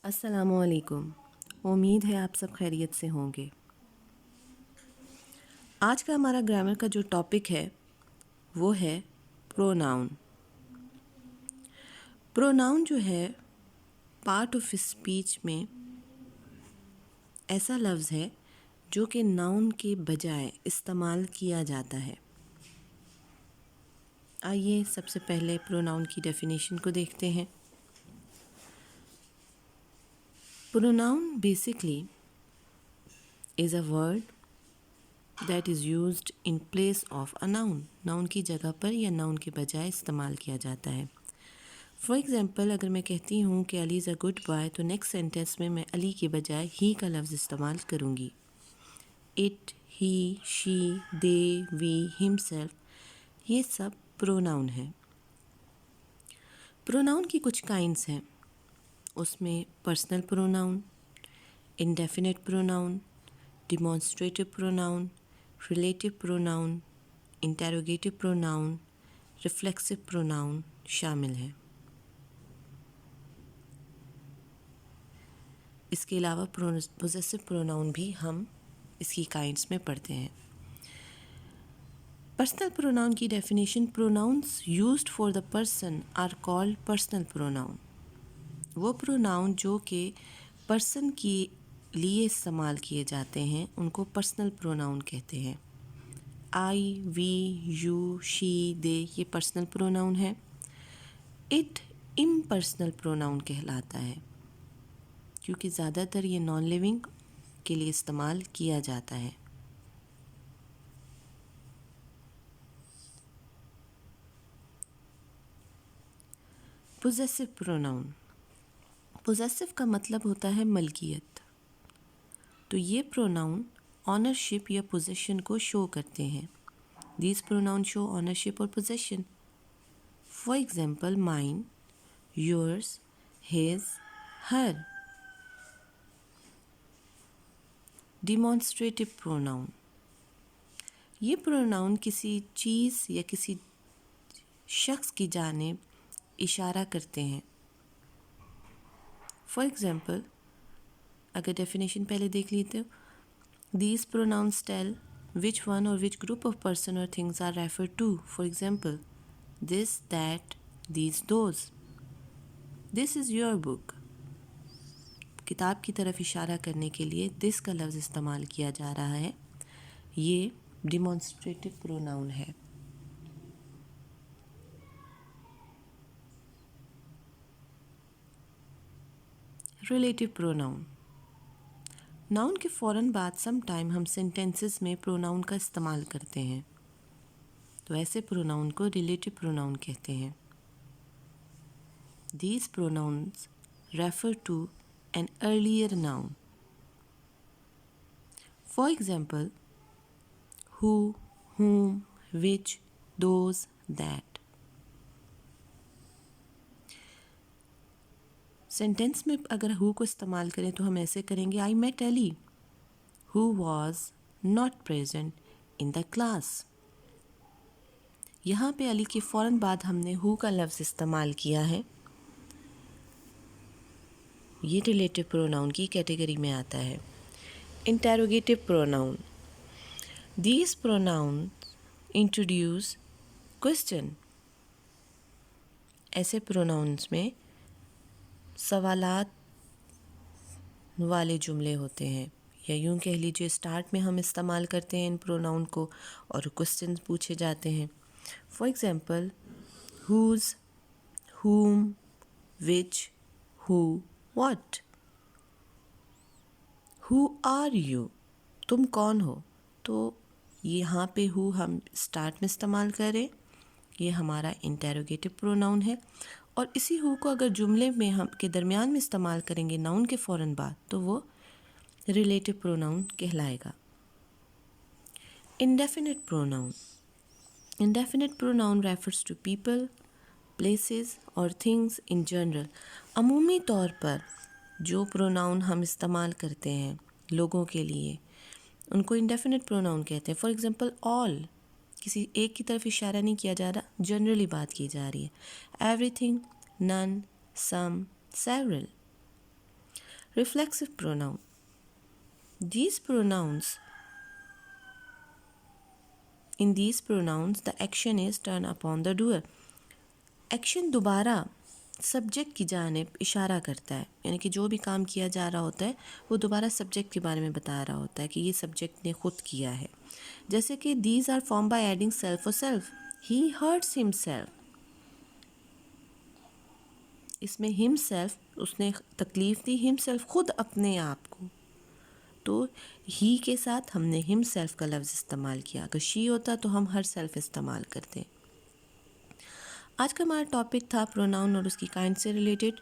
अस्सलामुअलैकुम। उम्मीद है आप सब खैरियत से होंगे। आज का हमारा ग्रामर का जो टॉपिक है वो है प्रोनाउन। प्रोनाउन जो है पार्ट ऑफ स्पीच में ऐसा लफ्ज़ है जो कि नाउन के बजाय इस्तेमाल किया जाता है। आइए सबसे पहले प्रोनाउन की डेफिनेशन को देखते हैं। Pronoun basically is a word that is used in place of a noun. Noun की जगह पर या नाउन के बजाय इस्तेमाल किया जाता है। फॉर एग्ज़ाम्पल, अगर मैं कहती हूँ कि Ali is a good boy, तो नेक्स्ट सेंटेंस में मैं अली के बजाय ही का लफ्ज़ इस्तेमाल करूँगी। It, he, she, they, we, himself, ये सब प्रोनाउन है। प्रोनाउन की कुछ काइंड्स हैं। उसमें personal pronoun, indefinite pronoun, demonstrative pronoun, relative pronoun, interrogative pronoun, reflexive pronoun शामिल हैं। इसके अलावा पोजेसिव प्रोनाउन भी हम इसकी काइंड्स में पढ़ते हैं। पर्सनल प्रोनाउन की definition: pronouns used for the person are called personal pronoun. वो प्रोनाउन जो कि पर्सन के लिए इस्तेमाल किए जाते हैं उनको पर्सनल प्रोनाउन कहते हैं। आई, वी, यू, शी, दे ये पर्सनल प्रोनाउन है। इट इम्पर्सनल प्रोनाउन कहलाता है क्योंकि ज़्यादातर ये नॉन लिविंग के लिए इस्तेमाल किया जाता है। पोजेसिव प्रोनाउन: पोजेसिव का मतलब होता है मलकियत। तो ये प्रोनाउन ऑनरशिप या पोजीशन को शो करते हैं। दीज प्रोनाउन शो ऑनरशिप और position. For example, mine, yours, his, her. Demonstrative pronoun: ये प्रोनाउन किसी चीज़ या किसी शख्स की जानिब इशारा करते हैं। फॉर एग्जाम्पल, अगर डेफिनेशन पहले देख लेते हो, these pronouns tell which one or which group of person or things are referred to. For example, this, that, these, those. This is your book. किताब की तरफ इशारा करने के लिए this का लफ्ज़ इस्तेमाल किया जा रहा है। ये डिमॉन्स्ट्रेटिव प्रोनाउन है। रिलेटिव प्रोनाउन: नाउन के फ़ौरन बाद सम टाइम हम सेंटेंसेस में प्रोनाउन का इस्तेमाल करते हैं, तो ऐसे प्रोनाउन को रिलेटिव प्रोनाउन कहते हैं। These pronouns refer to an earlier noun. For example, who, whom, which, those, that. Sentence में अगर हु को इस्तेमाल करें तो हम ऐसे करेंगे: I met Ali who was not present in the class. यहाँ पे अली के फ़ौरन बाद हमने हु का लफ्ज़ इस्तेमाल किया है। ये रिलेटिव प्रोनाउन की कैटेगरी में आता है। Interrogative pronoun: these pronoun introduce question. ऐसे प्रोनाउंस में सवालात वाले जुमले होते हैं, या यूँ कह लीजिए स्टार्ट में हम इस्तेमाल करते हैं इन प्रोनाउन को और क्वेश्चन पूछे जाते हैं। For example, who's, whom, which, who, what. Who are you? तुम कौन हो? तो यहाँ पे हु हम स्टार्ट में इस्तेमाल करें, ये हमारा इंटेरोगेटिव प्रोनाउन है। और इसी हु को अगर जुमले में हम के दरमियान में इस्तेमाल करेंगे नाउन के फ़ौरन बाद, तो वो रिलेटिव प्रोनाउन कहलाएगा। Indefinite pronoun: indefinite pronoun refers to people, places और थिंग्स इन जनरल। अमूमी तौर पर जो प्रोनाउन हम इस्तेमाल करते हैं लोगों के लिए, उनको इंडेफिनिट प्रोनाउन कहते हैं। फॉर एग्जांपल, ऑल, किसी एक की तरफ इशारा नहीं किया जा रहा, जनरली बात की जा रही है। Everything, none, some, several. Reflexive pronoun. These pronouns, in these pronouns, the action is turn upon the doer. Action दोबारा सब्जेक्ट की जानिब इशारा करता है, यानी कि जो भी काम किया जा रहा होता है वो दोबारा सब्जेक्ट के बारे में बता रहा होता है कि ये सब्जेक्ट ने खुद किया है। जैसे कि these are form by adding self और सेल्फ, ही हर्ट्स हिमसेल्फ। इसमें हिमसेल्फ उसने तकलीफ़ दी, हिमसेल्फ खुद अपने आप को, तो ही के साथ हमने हिमसेल्फ का लफ्ज़ इस्तेमाल किया। अगर शी होता तो हम हर सेल्फ इस्तेमाल करते। आज का हमारा टॉपिक था प्रोनाउन और उसकी काइंड से रिलेटेड।